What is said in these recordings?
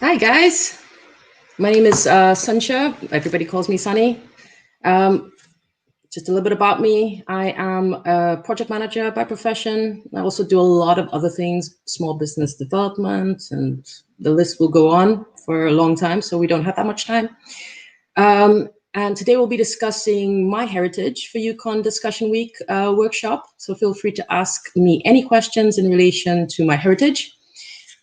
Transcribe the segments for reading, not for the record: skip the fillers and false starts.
Hi guys, my name is Suncha. Everybody calls me Sunny. Just a little bit about me. I am a project manager by profession. I also do a lot of other things, small business development, and the list will go on for a long time, so we don't have that much time. And today we'll be discussing my heritage for UKON Discussion Week workshop. So feel free to ask me any questions in relation to my heritage.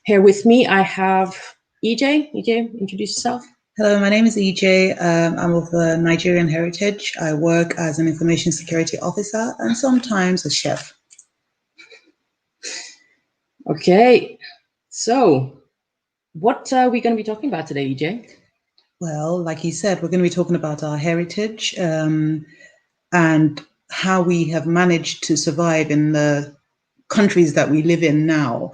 Here with me, I have EJ. EJ, introduce yourself. Hello, my name is EJ. I'm of Nigerian heritage. I work as an information security officer and sometimes a chef. Okay, so what are we going to be talking about today, EJ? Well, like you said, we're going to be talking about our heritage and how we have managed to survive in the countries that we live in now,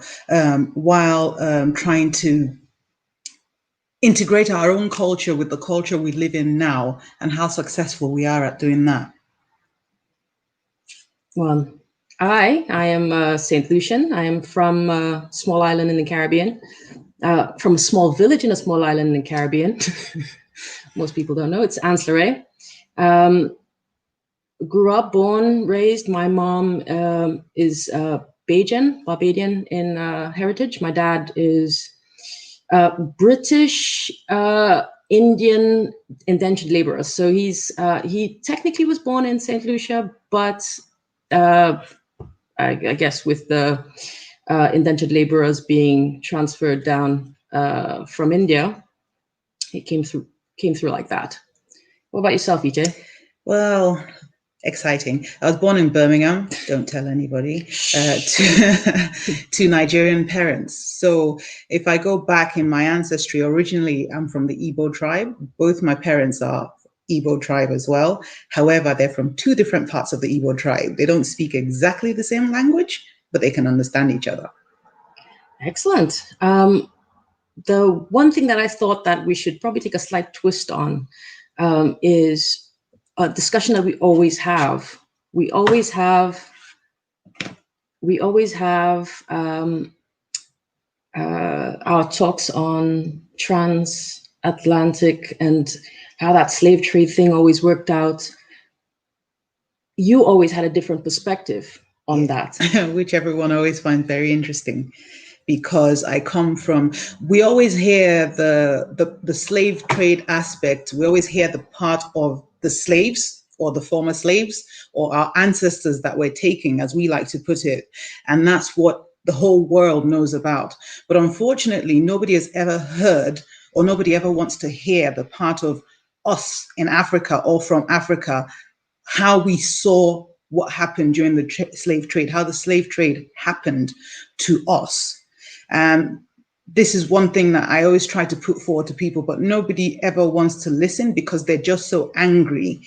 while trying to integrate our own culture with the culture we live in now, and how successful we are at doing that. Well, I am St. Lucian. I am from a small island in the Caribbean, from a small village in a small island in the Caribbean. Most people don't know, it's Ancestry. Grew up, born, raised. My mom is Barbadian in heritage. My dad is British Indian indentured laborer. So he technically was born in St. Lucia, but I guess with the indentured laborers being transferred down from India, it came through like that. What about yourself, EJ? Well, exciting. I was born in Birmingham, don't tell anybody, to Nigerian parents. So if I go back in my ancestry, originally I'm from the Igbo tribe. Both my parents are Igbo tribe as well. However, they're from two different parts of the Igbo tribe. They don't speak exactly the same language, but they can understand each other. Excellent. The one thing that I thought that we should probably take a slight twist on is a discussion that we always have. We always have our talks on transatlantic and how that slave trade thing always worked out. You always had a different perspective on that. Which everyone always finds very interesting, because I come from, we always hear the slave trade aspect. We always hear the part of the slaves or the former slaves or our ancestors that we're taking, as we like to put it. And that's what the whole world knows about. But unfortunately, nobody has ever heard, or nobody ever wants to hear the part of us in Africa or from Africa, how we saw what happened during the slave trade, how the slave trade happened to us. This is one thing that I always try to put forward to people, but nobody ever wants to listen because they're just so angry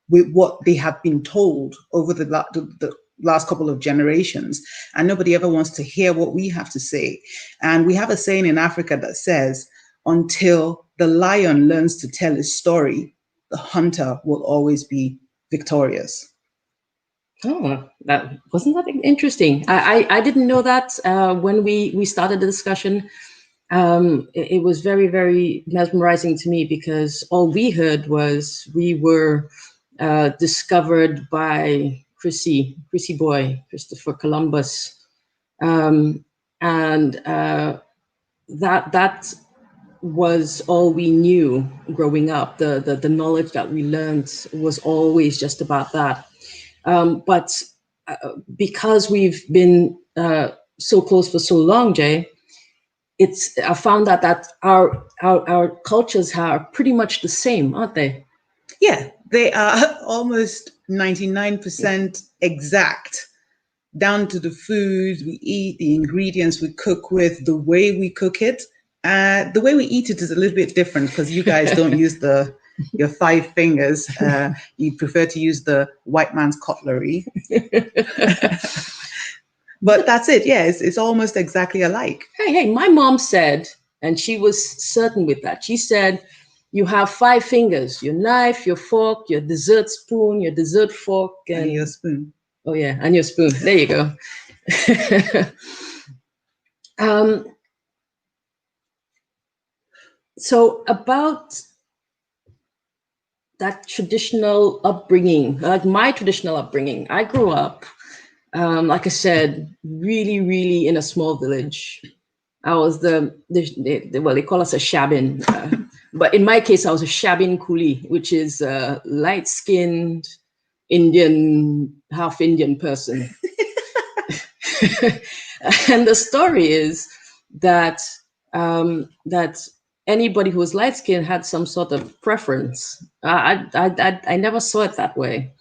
with what they have been told over the last couple of generations. And nobody ever wants to hear what we have to say. And we have a saying in Africa that says, until the lion learns to tell his story, the hunter will always be victorious. Oh, that wasn't that interesting. I didn't know that when we started the discussion. It was very, very mesmerizing to me, because all we heard was we were discovered by Chrissy Boy, Christopher Columbus, and that was all we knew growing up. The knowledge that we learned was always just about that. But because we've been so close for so long, Jay, I found that our cultures are pretty much the same, aren't they? Yeah, they are almost 99% exact, down to the food we eat, the ingredients we cook with, the way we cook it. The way we eat it is a little bit different, because you guys don't use your 5 fingers. You prefer to use the white man's cutlery. But that's it. Yeah, it's almost exactly alike. Hey, my mom said, and she was certain with that, she said, you have 5 fingers: your knife, your fork, your dessert spoon, your dessert fork, and your spoon. Oh yeah, and your spoon. There you go. So about that traditional upbringing, like my traditional upbringing, I grew up, like I said, really, really in a small village. I was well, they call us a shabin, but in my case, I was a shabin coolie, which is a light-skinned Indian, half Indian person. And the story is that that anybody who was light skinned had some sort of preference. I never saw it that way,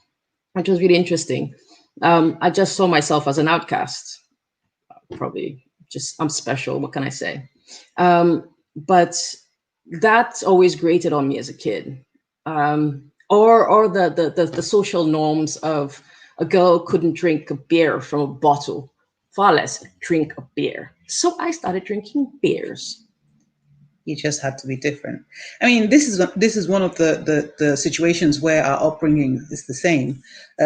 which was really interesting. I just saw myself as an outcast. Probably just I'm special. What can I say? But that always grated on me as a kid. Or the social norms of a girl couldn't drink a beer from a bottle, far less drink a beer. So I started drinking beers. You just had to be different. I mean, this is one of the situations where our upbringing is the same,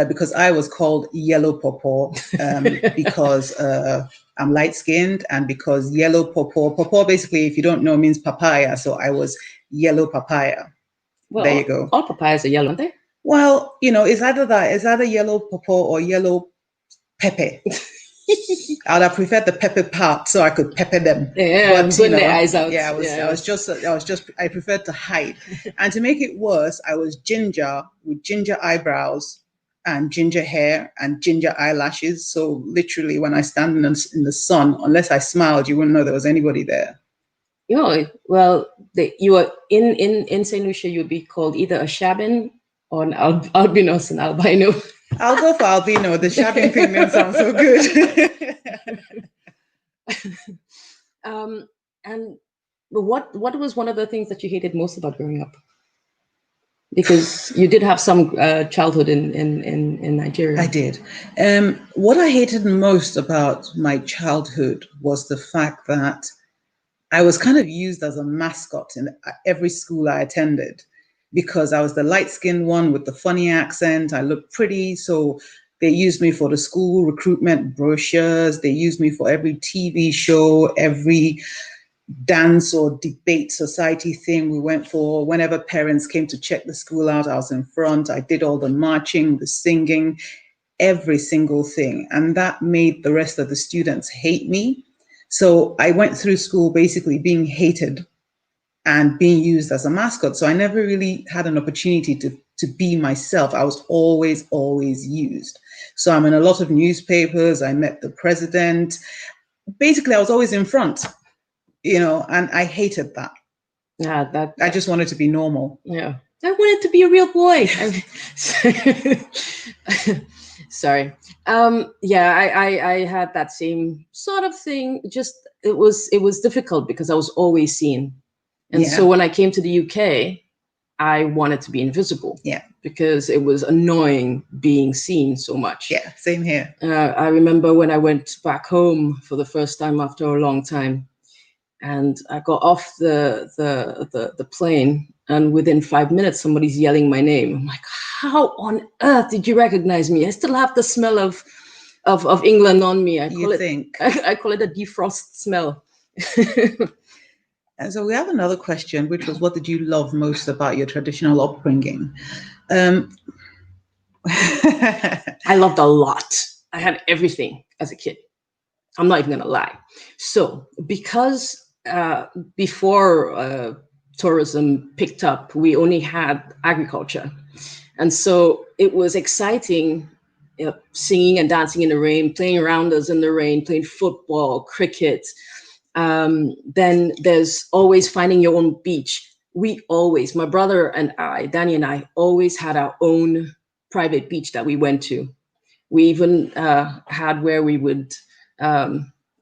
because I was called yellow pawpaw because I'm light skinned, and because yellow pawpaw basically, if you don't know, means papaya. So I was yellow papaya. Well, there you go. All papayas are yellow, aren't they? Well, it's either yellow pawpaw or yellow pepper. I would have preferred the pepper part so I could pepper them. Yeah, but, their eyes out. Yeah, I preferred to hide. And to make it worse, I was ginger with ginger eyebrows and ginger hair and ginger eyelashes. So literally, when I stand in the sun, unless I smiled, you wouldn't know there was anybody there. Well, you were in St. Lucia, you'd be called either a shabin or an albinos, an albino. I'll go for albino. The shabbing thing didn't sound so good. And what was one of the things that you hated most about growing up? Because you did have some childhood in Nigeria. I did. What I hated most about my childhood was the fact that I was kind of used as a mascot in every school I attended, because I was the light-skinned one with the funny accent. I looked pretty, so they used me for the school recruitment brochures. They used me for every TV show, every dance or debate society thing we went for. Whenever parents came to check the school out, I was in front. I did all the marching, the singing, every single thing. And that made the rest of the students hate me. So I went through school basically being hated and being used as a mascot. So I never really had an opportunity to be myself. I was always used. So I'm in a lot of newspapers. I met the president. Basically, I was always in front, and I hated that. Yeah, I just wanted to be normal. Yeah. I wanted to be a real boy. Sorry. Yeah, I had that same sort of thing. Just it was difficult because I was always seen. And so when I came to the UK, I wanted to be invisible. Yeah. Because it was annoying being seen so much. Yeah, same here. I remember when I went back home for the first time after a long time, and I got off the plane, and within 5 minutes, somebody's yelling my name. I'm like, how on earth did you recognize me? I still have the smell of England on me. I call it a defrost smell. And so we have another question, which was, what did you love most about your traditional upbringing? I loved a lot. I had everything as a kid. I'm not even going to lie. So because before tourism picked up, we only had agriculture. And so it was exciting, singing and dancing in the rain, playing rounders in the rain, playing football, cricket. Then there's always finding your own beach. My brother and I, Danny and I, always had our own private beach that we went to. We even had where we would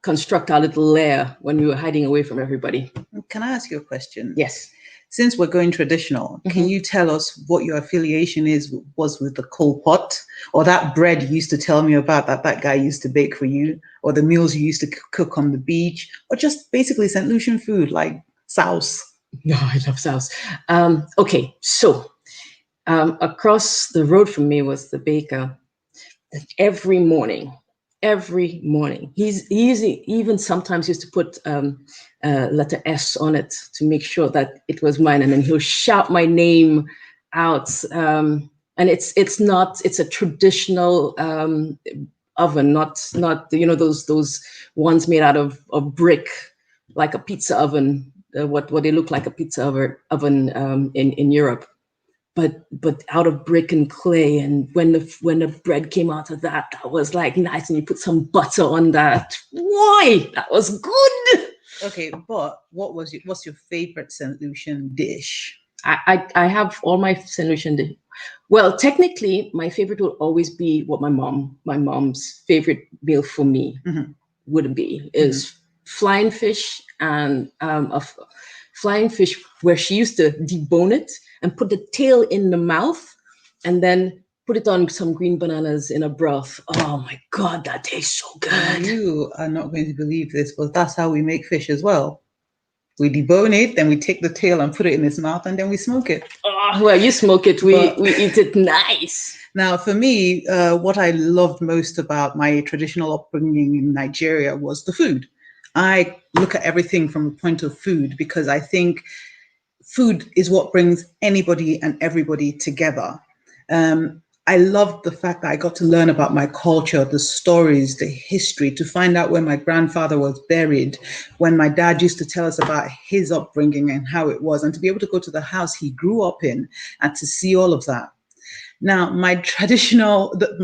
construct our little lair when we were hiding away from everybody. Can I ask you a question? Yes. Since we're going traditional, can you tell us what your affiliation was with the coal pot, or that bread you used to tell me about that guy used to bake for you, or the meals you used to cook on the beach, or just basically St. Lucian food like souse? No, I love souse. Okay, so across the road from me was the baker. Every morning, every morning. He's even sometimes used to put letter S on it to make sure that it was mine, and then he'll shout my name out. And it's a traditional oven, not those ones made out of brick, like a pizza oven, what they look like a pizza oven in Europe, but out of brick and clay. And when the bread came out of that was like nice, and you put some butter on that. Why? That was good. Okay, but what's your favorite St. Lucian dish? I have all my St. Lucian dish. Well, technically, my favorite will always be what my mom's favorite meal for me would be is flying fish, and flying fish where she used to debone it and put the tail in the mouth, and then put it on some green bananas in a broth. Oh my God, that tastes so good. You are not going to believe this, but that's how we make fish as well. We debone it, then we take the tail and put it in its mouth, and then we smoke it. Oh, well, you smoke it, we eat it nice. Now, for me, what I loved most about my traditional upbringing in Nigeria was the food. I look at everything from the point of food, because I think food is what brings anybody and everybody together. I loved the fact that I got to learn about my culture, the stories, the history, to find out where my grandfather was buried, when my dad used to tell us about his upbringing and how it was, and to be able to go to the house he grew up in and to see all of that. Now, my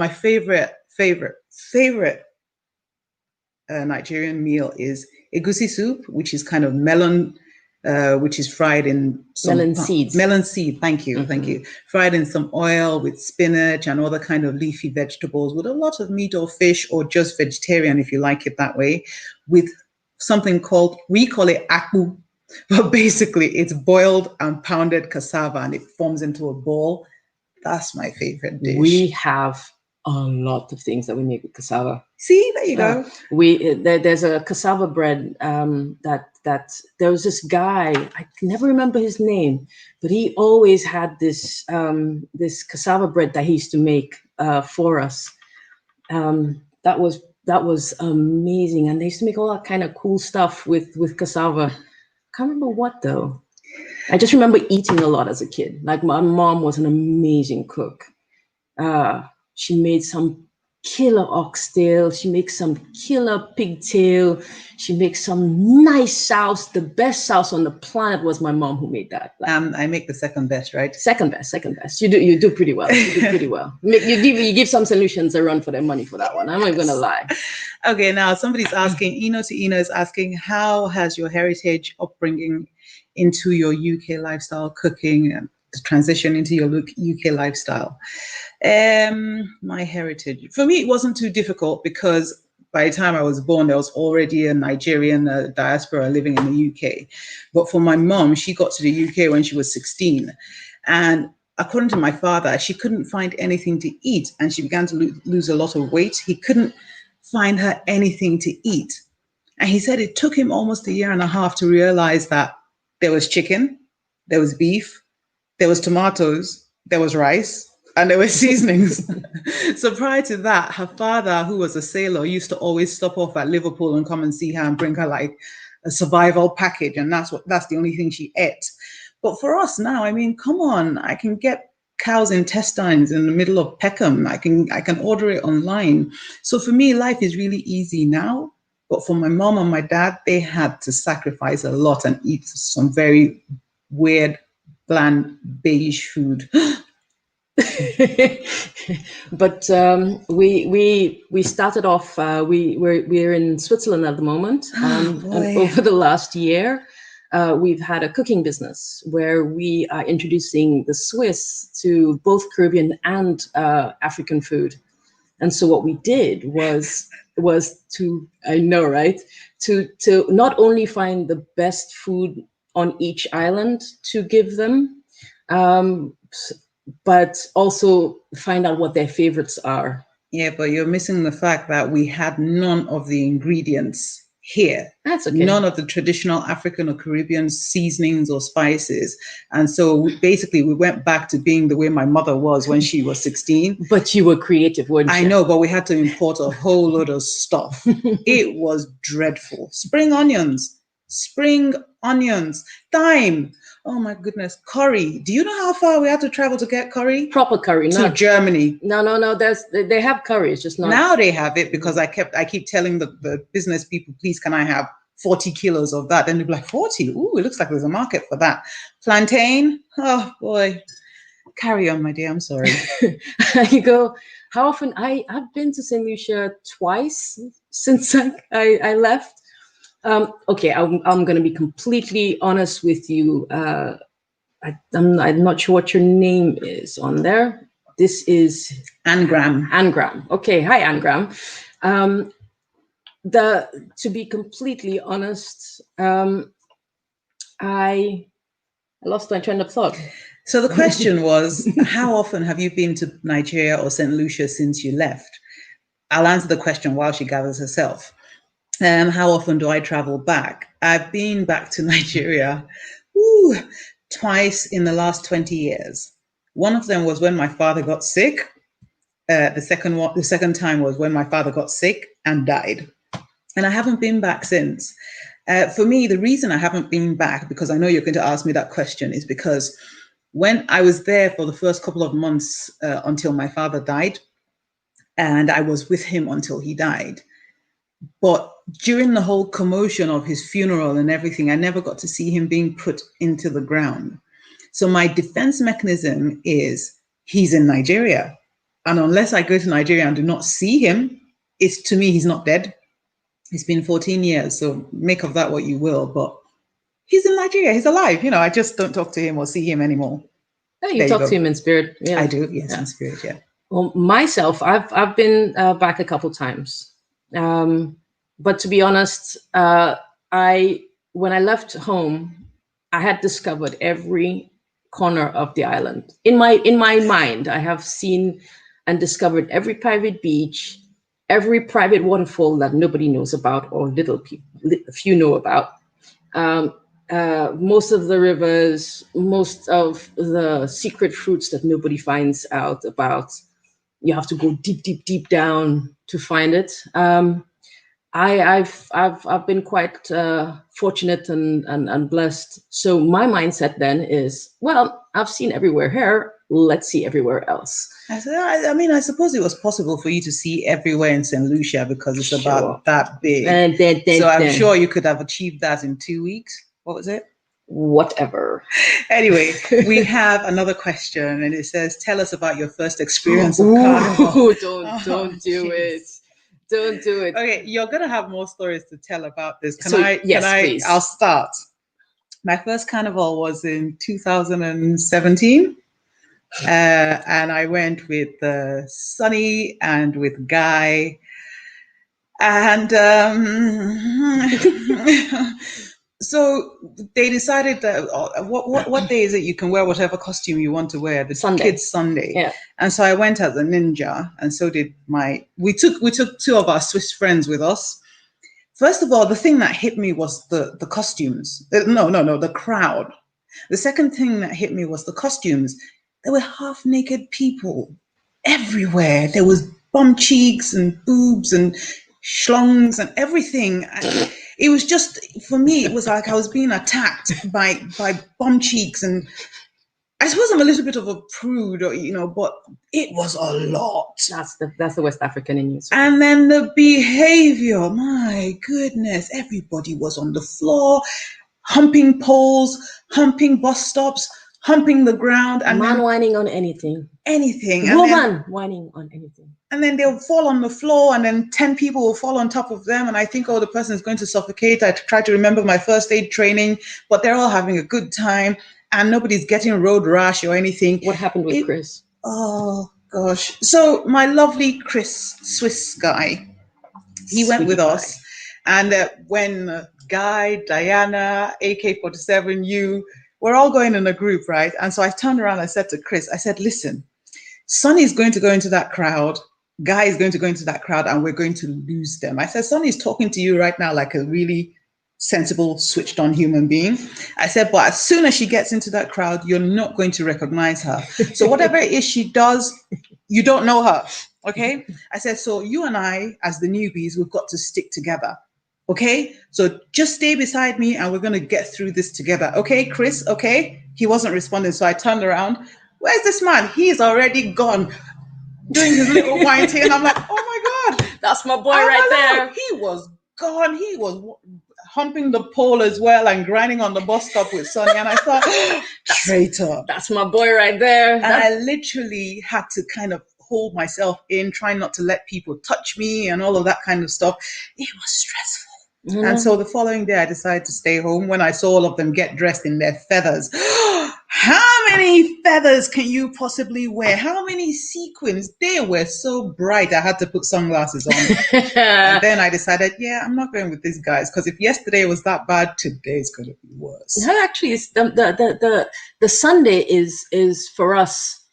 favorite Nigerian meal is egusi soup, which is kind of melon, which is fried in some melon seeds. Melon seed, thank you. Fried in some oil with spinach and other kind of leafy vegetables, with a lot of meat or fish, or just vegetarian if you like it that way, with something called, we call it akpu, but basically it's boiled and pounded cassava, and it forms into a ball. That's my favorite dish. We have a lot of things that we make with cassava. See, there you go. There's a cassava bread that there was this guy, I can never remember his name, but he always had this this cassava bread that he used to make for us. That was amazing, and they used to make all that kind of cool stuff with cassava. Can't remember what though. I just remember eating a lot as a kid. Like, my mom was an amazing cook. She made some killer oxtail. She makes some killer pigtail. She makes some nice sauce. The best sauce on the planet was my mom who made that. I make the second best, right? Second best. You do pretty well. You give some solutions a run for their money for that one. I'm not even gonna lie. Okay, now somebody's asking, Ino is asking, how has your heritage upbringing into your UK lifestyle, cooking, and the transition into your UK lifestyle? My heritage, for me, it wasn't too difficult, because by the time I was born, there was already a Nigerian diaspora living in the UK. But for my mom, she got to the UK when she was 16. And according to my father, she couldn't find anything to eat, and she began to lose a lot of weight. He couldn't find her anything to eat. And he said it took him almost a year and a half to realize that there was chicken, there was beef, there was tomatoes, there was rice, and there were seasonings. So prior to that, her father, who was a sailor, used to always stop off at Liverpool and come and see her and bring her like a survival package. And that's the only thing she ate. But for us now, I mean, come on, I can get cow's intestines in the middle of Peckham. I can order it online. So for me, life is really easy now. But for my mom and my dad, they had to sacrifice a lot and eat some very weird, bland, beige food. But we started off. We're in Switzerland at the moment, and over the last year, we've had a cooking business where we are introducing the Swiss to both Caribbean and African food. And so what we did was to, I know, right, to not only find the best food on each island to give them, but also find out what their favorites are. Yeah, but you're missing the fact that we had none of the ingredients here. That's okay. None of the traditional African or Caribbean seasonings or spices. And so basically we went back to being the way my mother was when she was 16. But you were creative, weren't you? I know, but we had to import a whole load of stuff. It was dreadful. Spring onions, thyme. Oh my goodness, curry. Do you know how far we had to travel to get curry? Proper curry, to Germany. No. They have curry. It's just not. Now they have it because I keep telling the business people, please, can I have 40 kilos of that? And they'll be like, 40? Ooh, it looks like there's a market for that. Plantain. Oh boy. Carry on, my dear. I'm sorry. You go. How often? I've been to St. Lucia twice since I left. Okay, I'm going to be completely honest with you. I'm not sure what your name is on there. This is Angram. Angram. Okay, hi Angram. To be completely honest, I lost my train of thought. So the question was, how often have you been to Nigeria or St. Lucia since you left? I'll answer the question while she gathers herself. How often do I travel back? I've been back to Nigeria twice in the last 20 years. One of them was when my father got sick. The second time was when my father got sick and died. And I haven't been back since. For me, the reason I haven't been back, because I know you're going to ask me that question, is because when I was there for the first couple of months until my father died, and I was with him until he died. But during the whole commotion of his funeral and everything, I never got to see him being put into the ground. So my defense mechanism is he's in Nigeria. And unless I go to Nigeria and do not see him, to me, he's not dead. It's been 14 years. So make of that what you will. But he's in Nigeria. He's alive. I just don't talk to him or see him anymore. Oh, you talk to him in spirit. Yeah, I do. Yes, in spirit. Yeah. Well, myself, I've been back a couple times. But to be honest, when I left home, I had discovered every corner of the island. In my mind, I have seen and discovered every private beach, every private waterfall that nobody knows about or few know about. Most of the rivers, most of the secret fruits that nobody finds out about. You have to go deep down to find it. I've been quite fortunate and blessed. So my mindset then is, well, I've seen everywhere here. Let's see everywhere else. I mean, I suppose it was possible for you to see everywhere in St. Lucia because it's about that big. So I'm sure you could have achieved that in 2 weeks. What was it? Whatever. Anyway, we have another question, and it says, "Tell us about your first experience of Carnival." Don't do it. Don't do it. Okay, you're gonna have more stories to tell about this. Please. I'll start. My first Carnival was in 2017, and I went with Sunny and with Guy, and so they decided that what day is it you can wear whatever costume you want to wear, the kids Sunday. Yeah. And so I went as a ninja, and so did we took two of our Swiss friends with us. First of all, the thing that hit me was the costumes. The crowd. The second thing that hit me was the costumes. There were half naked people everywhere. There was bum cheeks and boobs and schlongs and everything. It was just, for me, it was like I was being attacked by bum cheeks. And I suppose I'm a little bit of a prude, but it was a lot. That's the West African in you. And then the behavior, my goodness, everybody was on the floor, humping poles, humping bus stops, humping the ground. And man whining on anything. Anything. Woman whining on anything. And then they'll fall on the floor, and then 10 people will fall on top of them. And I think, the person is going to suffocate. I try to remember my first aid training, but they're all having a good time, and nobody's getting road rash or anything. What happened with Chris? Oh, gosh. So my lovely Chris, Swiss guy, he went with us. And when Guy, Diana, AK-47, you, we're all going in a group, right? And so I turned around, I said to Chris, I said, listen, Sonny's going to go into that crowd. guy is going to go into that crowd and we're going to lose them. I said, Sonny's talking to you right now like a really sensible, switched on human being. I said, but as soon as she gets into that crowd, you're not going to recognize her. So whatever it is she does, you don't know her. Okay. I said, so you and I, as the newbies, we've got to stick together. Okay. So just stay beside me and we're going to get through this together. Okay, Chris. Okay. He wasn't responding. So I turned around. Where's this man? He's already gone, doing his little wine thing. And I'm like, oh my God. That's my boy right there. He was gone. He was humping the pole as well and grinding on the bus stop with Sonny. And I thought, traitor. That's my boy right there. And I literally had to kind of hold myself in, trying not to let people touch me and all of that kind of stuff. It was stressful. Mm-hmm. And so the following day, I decided to stay home when I saw all of them get dressed in their feathers. How many feathers can you possibly wear? How many sequins? They were so bright, I had to put sunglasses on. And then I decided, yeah, I'm not going with these guys, because if yesterday was that bad, today's going to be worse. No, actually, it's the Sunday is for us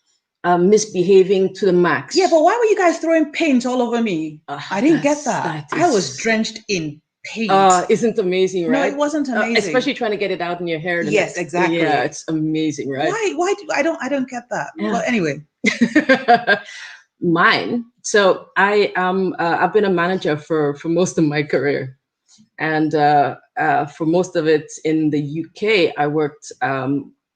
misbehaving to the max. Yeah, but why were you guys throwing paint all over me? I didn't get that. I was drenched in paint. Isn't amazing, right? No, it wasn't amazing. Especially trying to get it out in your hair. Yes, exactly. Yeah, it's amazing, right? Why I don't get that. Yeah. But anyway. Mine. So I've been a manager for most of my career. And for most of it in the UK, I worked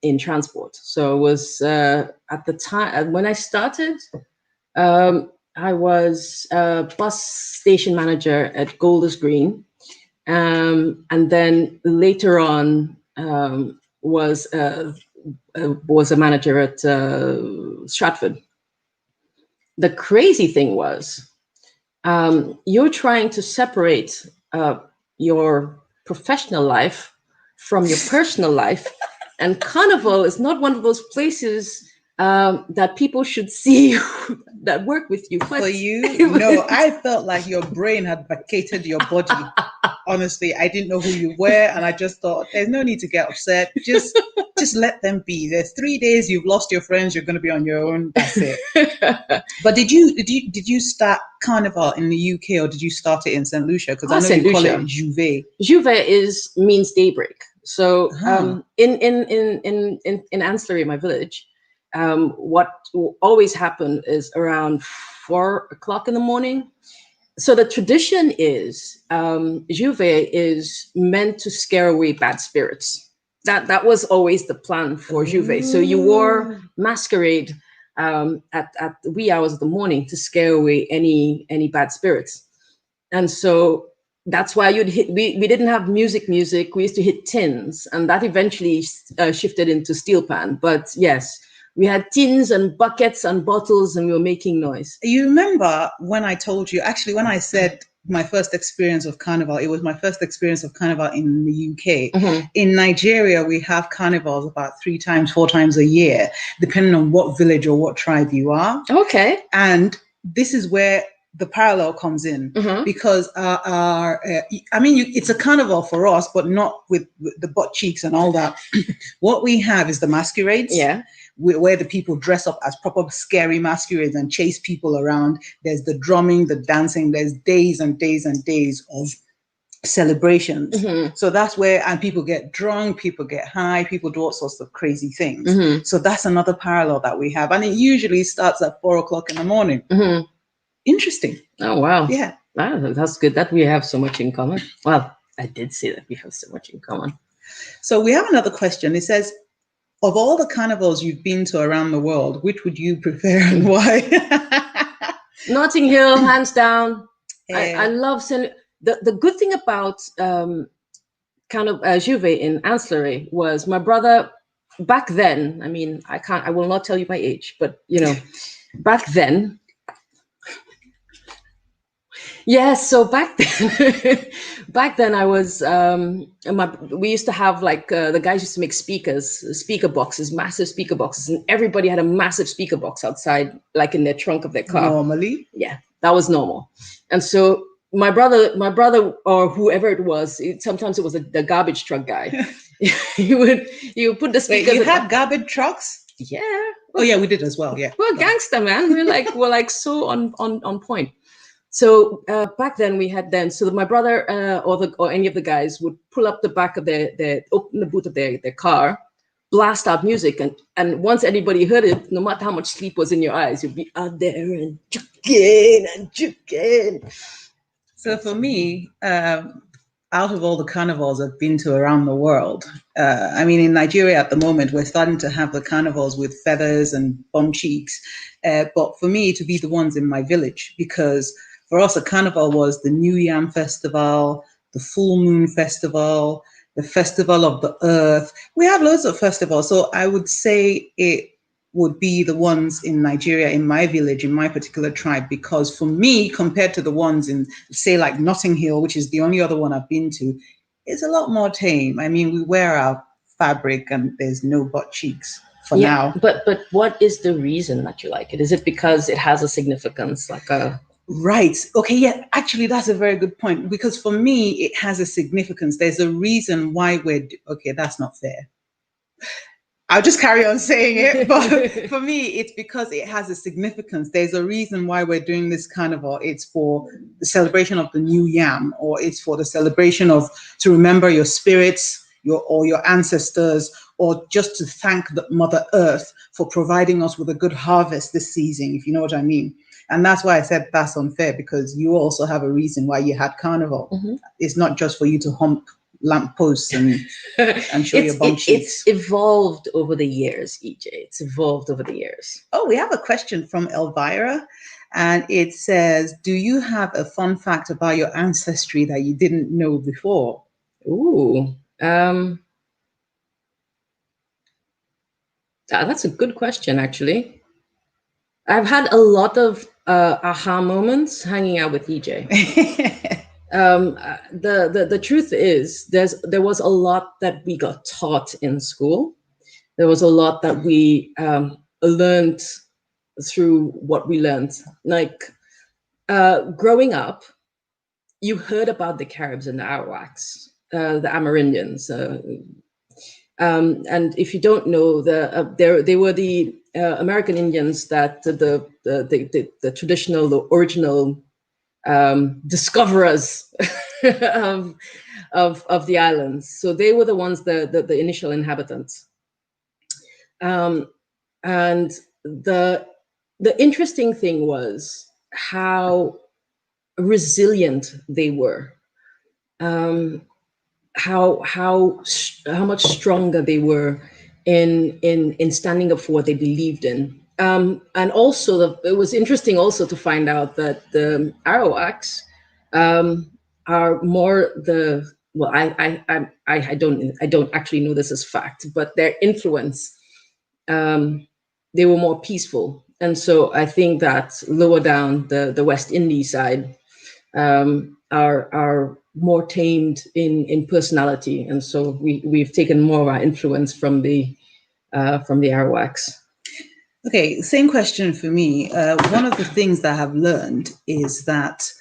in transport. So it was at the time when I started, I was a bus station manager at Golders Green. And then later on was a manager at Stratford. The crazy thing was you're trying to separate your professional life from your personal life, and Carnival is not one of those places that people should see that work with you. For you, no, I felt like your brain had vacated your body. Honestly, I didn't know who you were, and I just thought there's no need to get upset. Just let them be. There's 3 days, you've lost your friends, you're going to be on your own. That's it. But did you start Carnival in the UK, or did you start it in St. Lucia? Because I know you call it Juve. Juve means daybreak. So in Ancestry, my village, what will always happen is around 4 o'clock in the morning. So the tradition is Juve is meant to scare away bad spirits. That was always the plan for Juve. So you wore masquerade at the wee hours of the morning to scare away any bad spirits. And so that's why you'd hit. We didn't have music. We used to hit tins, and that eventually shifted into steel pan. But yes, we had tins and buckets and bottles, and we were making noise. You remember when I told you, actually, when I said my first experience of Carnival, it was my first experience of Carnival in the UK. Mm-hmm. In Nigeria, we have carnivals about 3 times, 4 times a year, depending on what village or what tribe you are. Okay. And this is where the parallel comes in, mm-hmm. because it's a carnival for us, but not with the butt cheeks and all that. What we have is the masquerades. Yeah. Where the people dress up as proper scary masquerades and chase people around. There's the drumming, the dancing. There's days and days and days of celebrations. Mm-hmm. So that's where, and people get drunk, people get high, people do all sorts of crazy things. Mm-hmm. So that's another parallel that we have. And it usually starts at 4 o'clock in the morning. Mm-hmm. Interesting. Oh, wow. Yeah. Wow, that's good that we have so much in common. Well, I did say that we have so much in common. So we have another question. It says, of all the carnivals you've been to around the world, which would you prefer and why? Notting Hill, hands down. I love the good thing about Juve in Ancestry was my brother back then. I mean, I will not tell you my age, but back then. Yes, so back then I was we used to have the guys used to make speaker boxes, massive speaker boxes, and everybody had a massive speaker box outside, like in their trunk of their car. Normally, yeah, that was normal. And so my brother or whoever it was, sometimes it was the garbage truck guy. he would put the speakers. Wait, you had garbage trucks? Yeah. Oh yeah, we did as well. Yeah. We're gangster, man. We're like so on point. So back then we had so my brother or any of the guys would pull up the back of their open the boot of their car, blast out music, and once anybody heard it, no matter how much sleep was in your eyes, you'd be out there and juking. So for me, out of all the carnivals I've been to around the world, I mean, in Nigeria at the moment, we're starting to have the carnivals with feathers and bum cheeks. But for me, to be the ones in my village, because for us, a carnival was the New Yam Festival, the Full Moon Festival, the Festival of the Earth. We have loads of festivals. So I would say it would be the ones in Nigeria, in my village, in my particular tribe, because for me, compared to the ones in, say, like Notting Hill, which is the only other one I've been to, it's a lot more tame. I mean, we wear our fabric and there's no butt cheeks for now. But what is the reason that you like it? Is it because it has a significance, like a... Right. Okay. Yeah. Actually, that's a very good point, because for me, it has a significance. There's a reason why okay, that's not fair. I'll just carry on saying it, but for me, it's because it has a significance. There's a reason why we're doing this carnival. It's for the celebration of the new yam, or it's for the celebration of, to remember your spirits, your ancestors, or just to thank the Mother Earth for providing us with a good harvest this season, if you know what I mean. And that's why I said that's unfair, because you also have a reason why you had carnival. Mm-hmm. It's not just for you to hump lampposts and show your bum cheeks. It's evolved over the years, EJ. It's evolved over the years. Oh, we have a question from Elvira, and it says, do you have a fun fact about your ancestry that you didn't know before? Ooh, that's a good question, actually. I've had a lot of aha moments hanging out with EJ. The truth is, there was a lot that we got taught in school. There was a lot that we learned through what we learned. Like growing up, you heard about the Caribs and the Arawaks, the Amerindians. And if you don't know, they were the American Indians that the traditional, the original discoverers of the islands. So they were the ones, the initial inhabitants. And the interesting thing was how resilient they were. How much stronger they were in standing up for what they believed in. And also, it was interesting also to find out that the Arawaks are more I don't actually know this as fact, but their influence, they were more peaceful. And so I think that lower down the West Indies side are more tamed in personality, and so we've taken more of our influence from the Arawaks. Okay, same question for me. One of the things that I have learned is that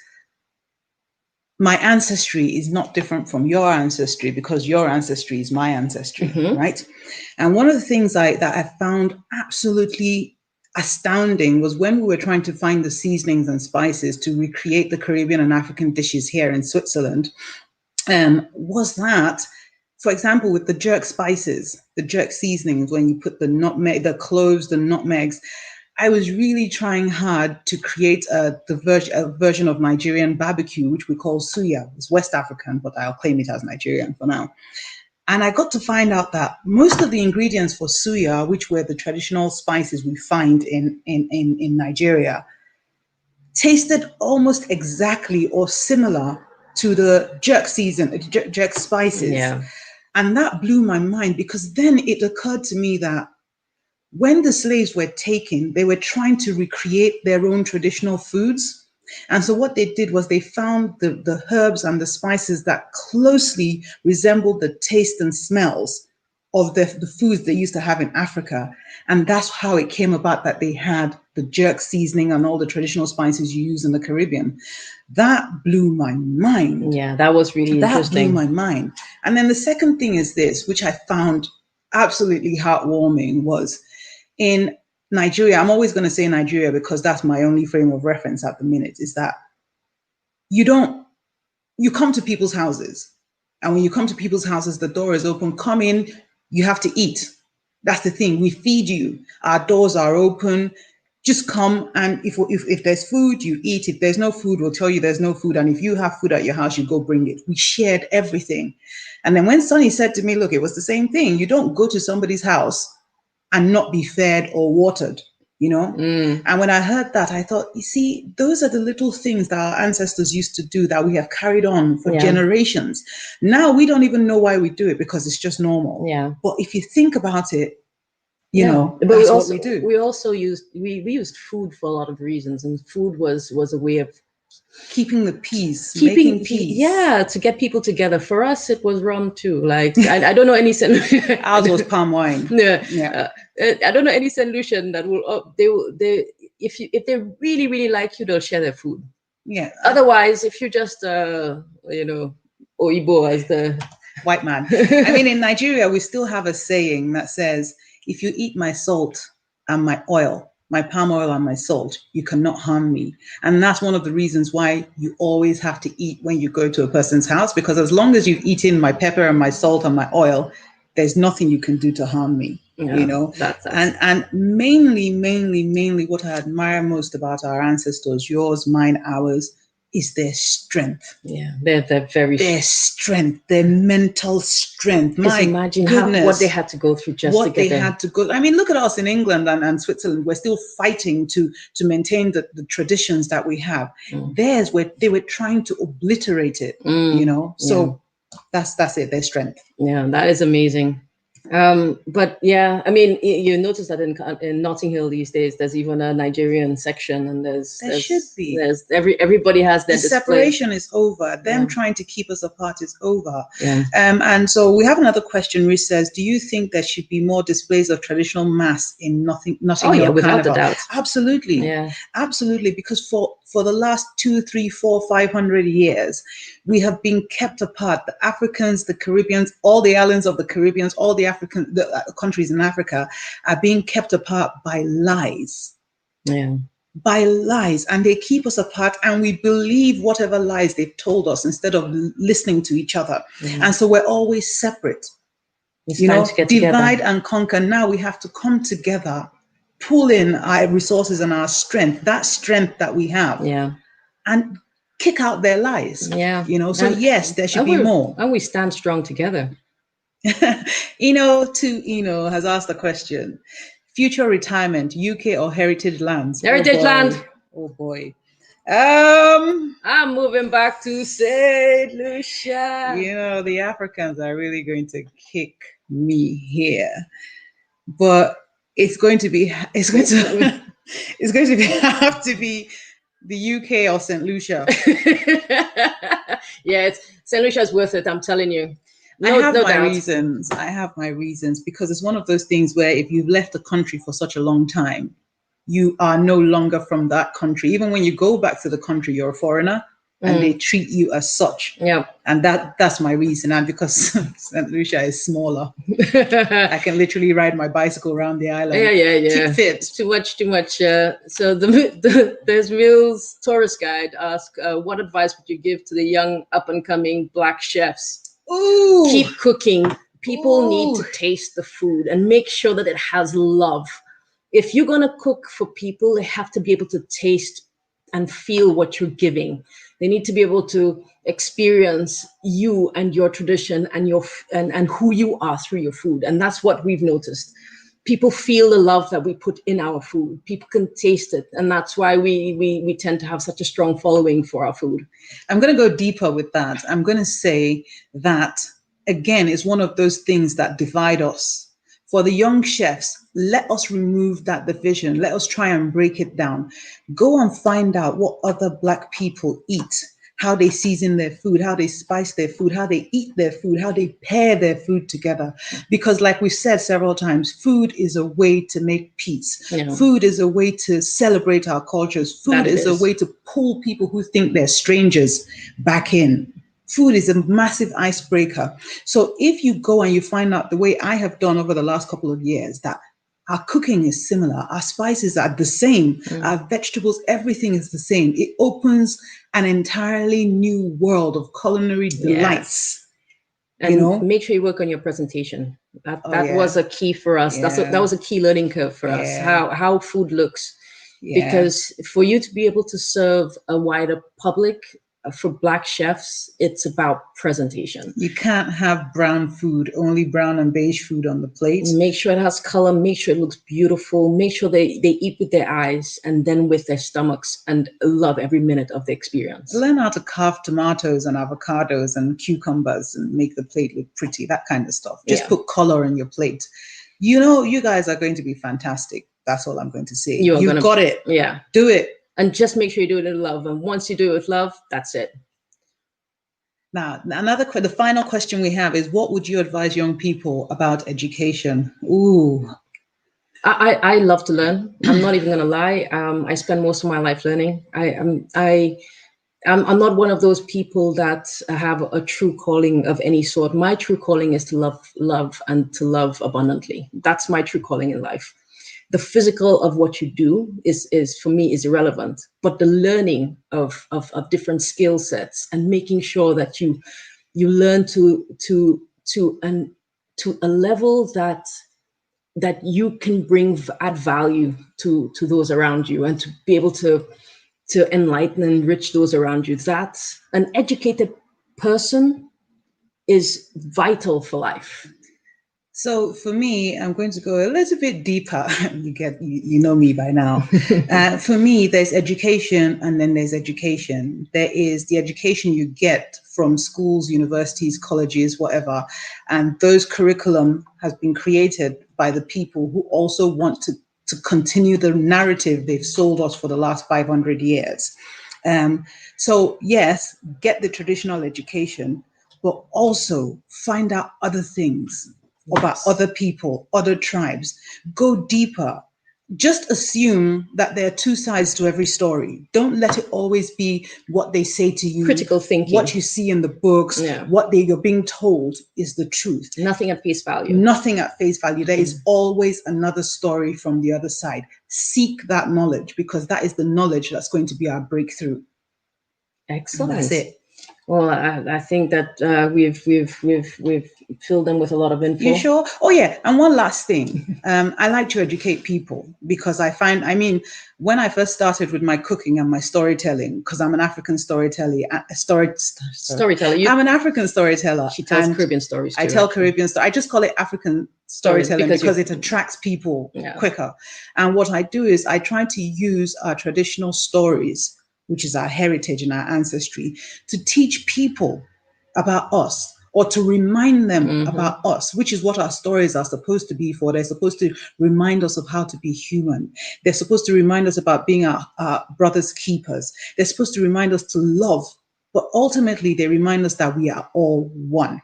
my ancestry is not different from your ancestry, because your ancestry is my ancestry, mm-hmm. right? And one of the things that I found absolutely astounding was when we were trying to find the seasonings and spices to recreate the Caribbean and African dishes here in Switzerland, was that, for example, with the jerk spices, the jerk seasonings, when you put the nutmeg, the cloves, the nutmegs, I was really trying hard to create a version of Nigerian barbecue, which we call suya. It's West African, but I'll claim it as Nigerian for now. And I got to find out that most of the ingredients for suya, which were the traditional spices we find in Nigeria, tasted almost exactly or similar to the jerk spices. Yeah. And that blew my mind, because then it occurred to me that when the slaves were taken, they were trying to recreate their own traditional foods. And so what they did was they found the herbs and the spices that closely resembled the taste and smells of the foods they used to have in Africa. And that's how it came about that they had the jerk seasoning and all the traditional spices you use in the Caribbean. That blew my mind. Yeah, that was really interesting. That blew my mind. And then the second thing is this, which I found absolutely heartwarming, was in Nigeria, I'm always going to say Nigeria because that's my only frame of reference at the minute, is that you don't, you come to people's houses. And when you come to people's houses, the door is open. Come in, you have to eat. That's the thing. We feed you. Our doors are open. Just come, and if there's food, you eat. If there's no food, we'll tell you there's no food. And if you have food at your house, you go bring it. We shared everything. And then when Sonny said to me, look, it was the same thing. You don't go to somebody's house and not be fed or watered, you know? And when I heard that, I thought, you see, those are the little things that our ancestors used to do that we have carried on for generations. Now we don't even know why we do it because it's just normal. Yeah. But if you think about it, you know, but that's what we do. We also used food for a lot of reasons, and food was a way of keeping the peace, making peace. Yeah, to get people together. For us, it was rum too. Like I don't know any ours was palm wine. Yeah. I don't know any Saint Lucian that will. They if they really really like you, they'll share their food. Yeah. Otherwise, if you just Oibo as the white man. I mean, in Nigeria, we still have a saying that says, if you eat my salt and my oil, my palm oil and my salt, you cannot harm me. And that's one of the reasons why you always have to eat when you go to a person's house, because as long as you've eaten my pepper and my salt and my oil, there's nothing you can do to harm me, you know? That's and mainly what I admire most about our ancestors, yours, mine, ours, is their strength. Yeah, they're very their strength, their mental strength. My imagine goodness, what they had to go through just to get there. Had to go. I mean, look at us in England and Switzerland. We're still fighting to maintain the traditions that we have. Theirs, where they were trying to obliterate it. You know, so that's it. Their strength. Yeah, that is amazing. But yeah, I mean, you notice that in Notting Hill these days, there's even a Nigerian section, and there should be. There's everybody has their display. Separation is over. Them trying to keep us apart is over. Yeah. And so we have another question which says, do you think there should be more displays of traditional masks in Notting Hill without Carnival? a doubt. Absolutely. Yeah. Absolutely. Because for the last 200, 300, 400, 500 years, we have been kept apart. The Africans, the Caribbeans, all the islands of the Caribbean, all the countries in Africa are being kept apart by lies. Yeah. By lies, and they keep us apart, and we believe whatever lies they've told us instead of listening to each other. And so we're always separate. It's time to get divide together. And conquer. Now we have to come together, pull in our resources and our strength, that strength that we have, and kick out their lies. You know, so yes, there should be more. And we stand strong together. Eno has asked the question: future retirement, UK or heritage lands? Heritage land. Oh boy. I'm moving back to St. Lucia. You know, the Africans are really going to kick me here, but it's going to have to be the UK or St. Lucia. Yeah, St. Lucia is worth it. I'm telling you. I have my reasons because it's one of those things where if you've left the country for such a long time, you are no longer from that country. Even when you go back to the country, you're a foreigner and they treat you as such. Yeah. And that's my reason. And because St. Lucia is smaller, I can literally ride my bicycle around the island. Yeah. Keep fit. Too much. So there's Mill's tourist guide asked, what advice would you give to the young up and coming Black chefs? Ooh. Keep cooking. People need to taste the food and make sure that it has love. If you're going to cook for people, they have to be able to taste and feel what you're giving. They need to be able to experience you and your tradition and and who you are through your food. And that's what we've noticed. People feel the love that we put in our food. People can taste it. And that's why we tend to have such a strong following for our food. I'm going to go deeper with that. I'm going to say that, again, it's one of those things that divide us. For the young chefs, let us remove that division. Let us try and break it down. Go and find out what other Black people eat, how they season their food, how they spice their food, how they eat their food, how they pair their food together. Because like we've said several times, food is a way to make peace. Yeah. Food is a way to celebrate our cultures. Food is a way to pull people who think they're strangers back in. Food is a massive icebreaker. So if you go and you find out the way I have done over the last couple of years, that Our cooking is similar. Our spices are the same. Our vegetables, everything is the same. It opens an entirely new world of culinary delights. And make sure you work on your presentation. That was a key for us. That was a key learning curve for us. How food looks, because for you to be able to serve a wider public, for Black chefs, it's about presentation. You can't have brown food, only brown and beige food on the plate. Make sure it has color, make sure it looks beautiful, make sure they eat with their eyes and then with their stomachs, and love every minute of the experience. Learn how to carve tomatoes and avocados and cucumbers and make the plate look pretty, that kind of stuff. Just put color in your plate. You know, you guys are going to be fantastic. That's all I'm going to say. You got it. Yeah. Do it. And just make sure you do it in love. And once you do it with love, that's it. Now, the final question we have is, what would you advise young people about education? Ooh. I love to learn. I'm not even going to lie. I spend most of my life learning. I'm not one of those people that have a true calling of any sort. My true calling is to love and to love abundantly. That's my true calling in life. The physical of what you do is for me is irrelevant, but the learning of different skill sets and making sure that you learn to a level that you can add value to those around you, and to be able to enlighten and enrich those around you. That an educated person is vital for life. So for me, I'm going to go a little bit deeper. You know me by now. For me, there's education and then there's education. There is the education you get from schools, universities, colleges, whatever. And those curriculum has been created by the people who also want to continue the narrative they've sold us for the last 500 years. So yes, get the traditional education, but also find out other things about other people, other tribes. Go deeper. Just assume that there are two sides to every story. Don't let it always be what they say to you. Critical thinking. What you see in the books, what you're being told is the truth. Nothing at face value. Nothing at face value. There is always another story from the other side. Seek that knowledge, because that is the knowledge that's going to be our breakthrough. Excellent. And that's it. Well, I think that we've filled them with a lot of info. You sure? Oh yeah. And one last thing, I like to educate people, because when I first started with my cooking and my storytelling, because I'm an African storyteller. I'm an African storyteller. She tells Caribbean stories too. I tell Caribbean stories. I just call it African storytelling because it attracts people quicker. And what I do is I try to use our traditional stories, which is our heritage and our ancestry, to teach people about us, or to remind them about us, which is what our stories are supposed to be for. They're supposed to remind us of how to be human. They're supposed to remind us about being our brother's keepers. They're supposed to remind us to love, but ultimately they remind us that we are all one.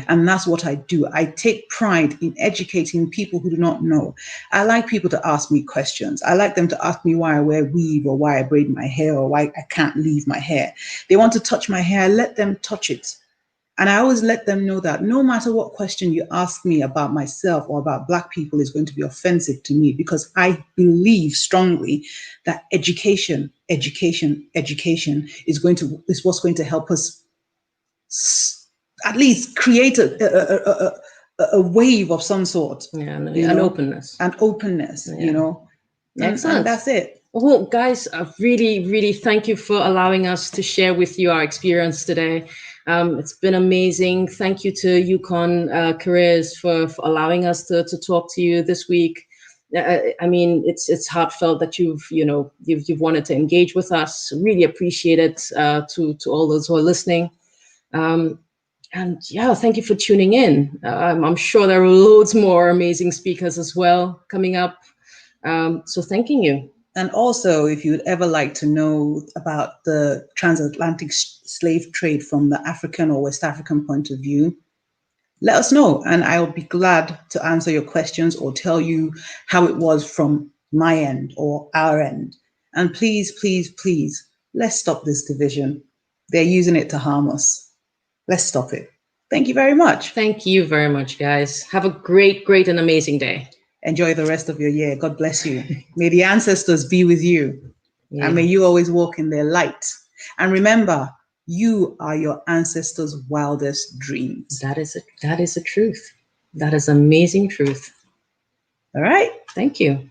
And that's what I do. I take pride in educating people who do not know. I like people to ask me questions. I like them to ask me why I wear weave, or why I braid my hair, or why I can't leave my hair. They want to touch my hair, let them touch it. And I always let them know that no matter what question you ask me about myself or about Black people is going to be offensive to me, because I believe strongly that education is what's going to help us at least create a wave of some sort. An openness. An openness, Excellent. And that's it. Well, guys, really, really thank you for allowing us to share with you our experience today. It's been amazing. Thank you to UKON Careers for allowing us to talk to you this week. It's heartfelt that you've wanted to engage with us. Really appreciate it, to all those who are listening. And thank you for tuning in. I'm sure there are loads more amazing speakers as well coming up. So thanking you. And also, if you'd ever like to know about the transatlantic slave trade from the African or West African point of view, let us know. And I'll be glad to answer your questions or tell you how it was from my end or our end. And please, please, please, let's stop this division. They're using it to harm us. Let's stop it. Thank you very much. Thank you very much, guys. Have a great, great and amazing day. Enjoy the rest of your year. God bless you. May the ancestors be with you. Yeah. And may you always walk in their light. And remember, you are your ancestors' wildest dreams. That is a truth. That is amazing truth. All right. Thank you.